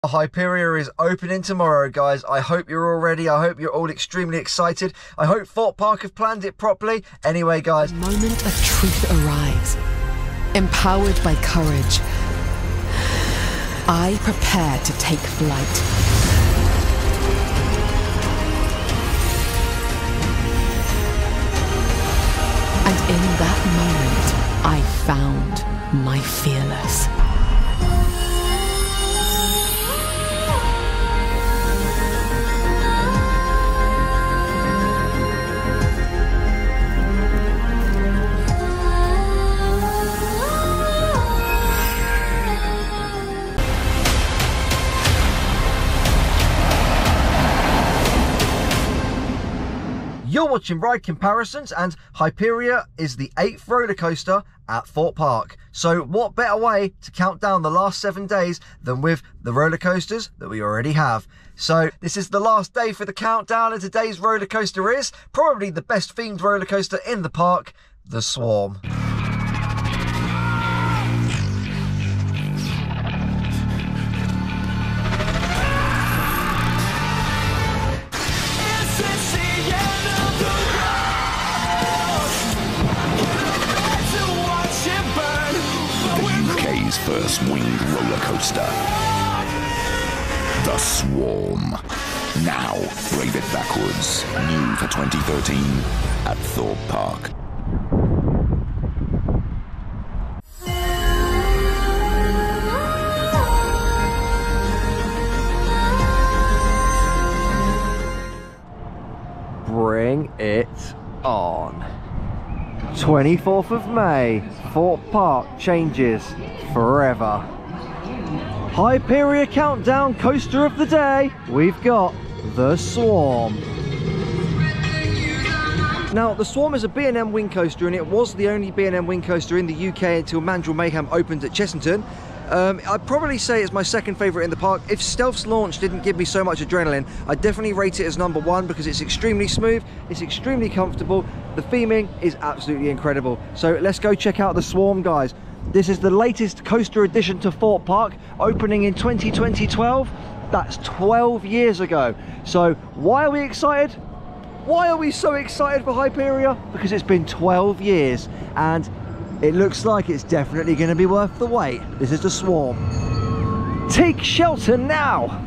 Hyperia is opening tomorrow, guys. I hope you're all ready. I hope you're all extremely excited. I hope Thorpe Park have planned it properly. Anyway, guys. The moment of truth arrives, empowered by courage, I prepare to take flight. And in that moment, I found my fearless. You're watching Ride Comparisons, and Hyperia is the 8th roller coaster at Thorpe Park. So what better way to count down the last 7 days than with the roller coasters that we already have. So this is the last day for the countdown, and today's roller coaster is probably the best themed roller coaster in the park, the Swarm. First winged roller coaster, the Swarm. Now, brave it backwards. New for 2013 at Thorpe Park. Bring it on. 24th of May, Thorpe Park changes forever. Hyperia countdown coaster of the day, we've got the Swarm. Now, the Swarm is a B&M wing coaster, and it was the only B&M wing coaster in the UK until Mandrill Mayhem opened at Chessington. I'd probably say it's my second favourite in the park. If Stealth's launch didn't give me so much adrenaline, I'd definitely rate it as number 1 because it's extremely smooth, it's extremely comfortable, the theming is absolutely incredible. So let's go check out the Swarm, guys. This is the latest coaster addition to Thorpe Park, opening in 2012. That's 12 years ago. So why are we excited? Why are we so excited for Hyperia? Because it's been 12 years and it looks like it's definitely going to be worth the wait. This is the Swarm. Take shelter now!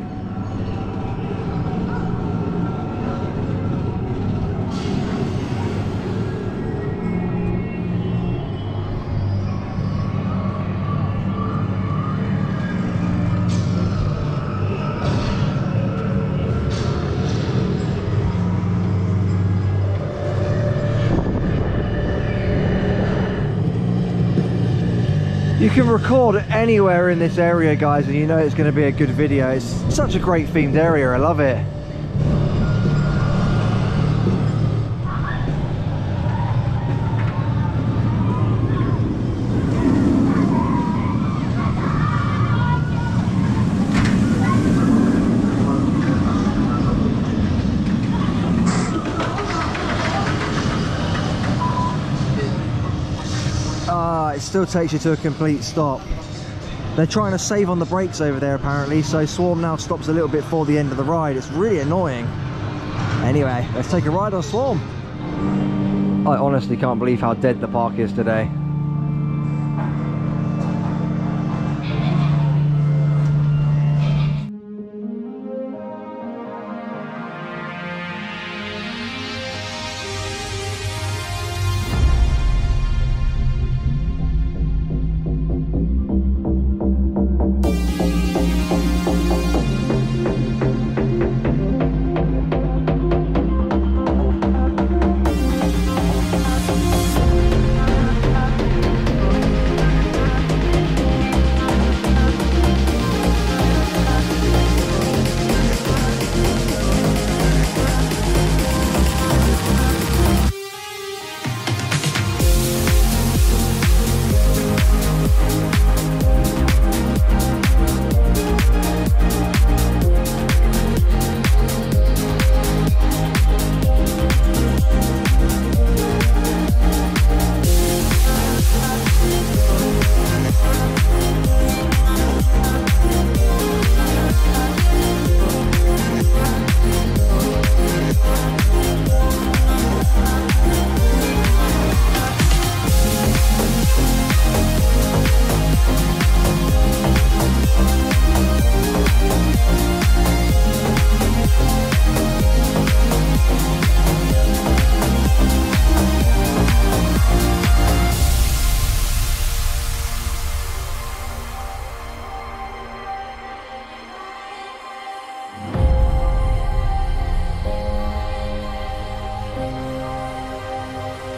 You can record anywhere in this area, guys, and you know it's going to be a good video. It's such a great themed area, I love it. It still takes you to a complete stop. They're trying to save on the brakes over there apparently, so Swarm now stops a little bit before the end of the ride. It's really annoying. Anyway, let's take a ride on Swarm. I honestly can't believe how dead the park is today.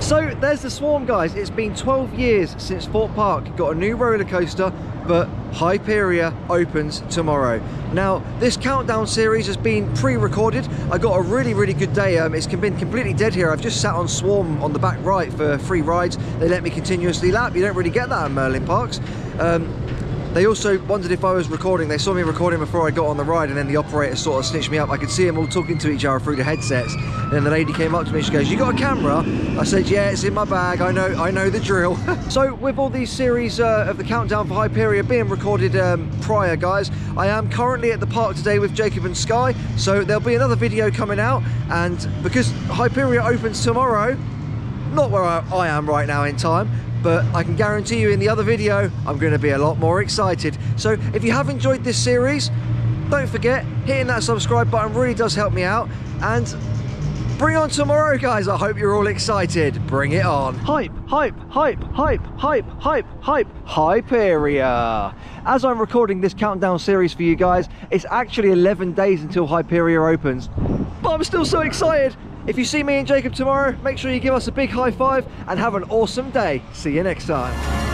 So there's the Swarm, guys. It's been 12 years since Thorpe Park got a new roller coaster, but Hyperia opens tomorrow. Now, this countdown series has been pre-recorded. I got a really good day. It's been completely dead here. I've just sat on Swarm on the back right for 3 rides. They let me continuously lap. You don't really get that at Merlin Parks. They also wondered if I was recording. They saw me recording before I got on the ride, and then the operator sort of snitched me up. I could see them all talking to each other through the headsets. And then the lady came up to me, she goes, "You got a camera?" I said, "Yeah, it's in my bag. I know the drill." So with all these series of the countdown for Hyperia being recorded prior, guys, I am currently at the park today with Jacob and Sky. So there'll be another video coming out, and because Hyperia opens tomorrow, not where I am right now in time, but I can guarantee you in the other video, I'm going to be a lot more excited. So if you have enjoyed this series, don't forget, hitting that subscribe button really does help me out. And bring on tomorrow, guys. I hope you're all excited. Bring it on. Hype, hype, hype, hype, hype, hype, hype, Hyperia. As I'm recording this countdown series for you guys, it's actually 11 days until Hyperia opens. But I'm still so excited. If you see me and Jacob tomorrow, make sure you give us a big high five and have an awesome day. See you next time.